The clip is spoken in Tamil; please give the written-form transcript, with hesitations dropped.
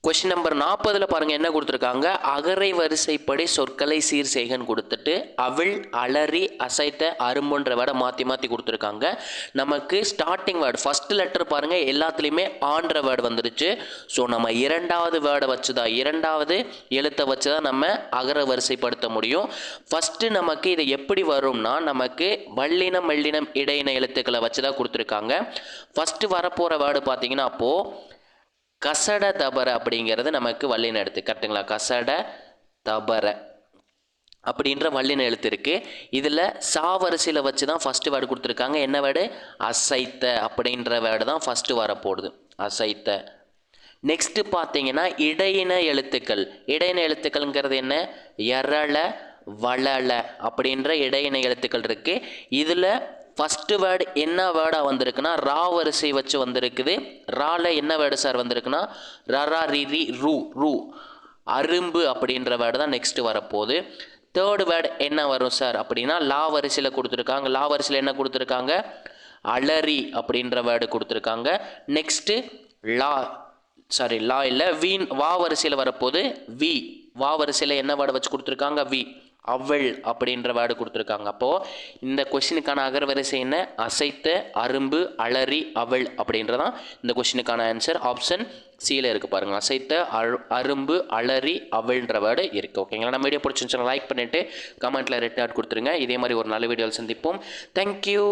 கொஸ்டின் நம்பர் 40 பாருங்கள் என்ன கொடுத்துருக்காங்க. அகரை வரிசைப்படி சொற்களை சீர் செய்கன்னு கொடுத்துட்டு அவள், அலறி, அசைத்த, அரும்புன்ற வேர்டை மாற்றி மாற்றி கொடுத்துருக்காங்க. நமக்கு ஸ்டார்டிங் வேர்டு ஃபஸ்ட்டு லெட்டர் பாருங்கள் எல்லாத்துலேயுமே ஆன்ற வேர்டு வந்துருச்சு. ஸோ நம்ம இரண்டாவது வேர்டை வச்சு தான், இரண்டாவது எழுத்தை வச்சு தான் நம்ம அகர வரிசைப்படுத்த முடியும். ஃபஸ்ட்டு நமக்கு இது எப்படி வரும்னா, நமக்கு வல்லினம் மெல்லினம் இடையின எழுத்துக்களை வச்சு தான் கொடுத்துருக்காங்க. ஃபஸ்ட்டு வரப்போகிற வேர்டு பார்த்தீங்கன்னா அப்போது கசட தபர அப்படிங்கிறது நமக்கு வல்லின எழுத்து. கரெக்டுங்களா? கசட தபர அப்படின்ற வல்லின எழுத்து இருக்குது. இதில் சா வரிசையில் வச்சு தான் ஃபஸ்ட்டு வேர்டு கொடுத்துருக்காங்க. என்ன வேர்டு? அசைத்த அப்படின்ற வேர்டு தான் ஃபஸ்ட்டு வரப்போகுது. அசைத்த. நெக்ஸ்ட்டு பார்த்தீங்கன்னா இடையின எழுத்துக்கள். இடையின எழுத்துக்கள்ங்கிறது என்ன? எரள, வளல அப்படின்ற இடையின எழுத்துக்கள் இருக்குது. இதில் ஃபஸ்ட்டு வேர்டு என்ன வேர்டாக வந்திருக்குன்னா ரா வரிசை வச்சு வந்திருக்குது. ரால என்ன வேர்டு சார் வந்திருக்குன்னா ரரா ரிரி ரூ ரூ அரும்பு அப்படின்ற வேர்டு தான் நெக்ஸ்ட்டு வரப்போகுது. தேர்டு வேர்டு என்ன வரும் சார் அப்படின்னா லா வரிசையில் கொடுத்துருக்காங்க. லா வரிசையில் என்ன கொடுத்துருக்காங்க? அலரி அப்படின்ற வேர்டு கொடுத்துருக்காங்க. நெக்ஸ்ட்டு லா இல்லை வீண் வா வரிசையில் வரப்போது வி. வா வரிசையில் என்ன வேர்டு வச்சு கொடுத்துருக்காங்க? வி. அவள் அப்படின்ற வேர்டு கொடுத்துருக்காங்க. அப்போது இந்த கொஸ்டினுக்கான அகர வரிசை என்ன? அசைத்த, அரும்பு, அலறி, அவள் அப்படின்றதான் இந்த கொஸ்டினுக்கான ஆன்சர். ஆப்ஷன் சியில் இருக்குது பாருங்கள். அசைத்த, அரும்பு, அலறி, அவள்ன்ற வேர்டு இருக்குது. ஓகேங்களா? நம்ம வீடியோ பிடிச்சிருந்துச்சுன்னா லைக் பண்ணிவிட்டு கமெண்ட்டில் ரெட் ஆட் கொடுத்துருங்க. இதே மாதிரி ஒரு நல்ல வீடியோவில் சந்திப்போம். தேங்க்யூ.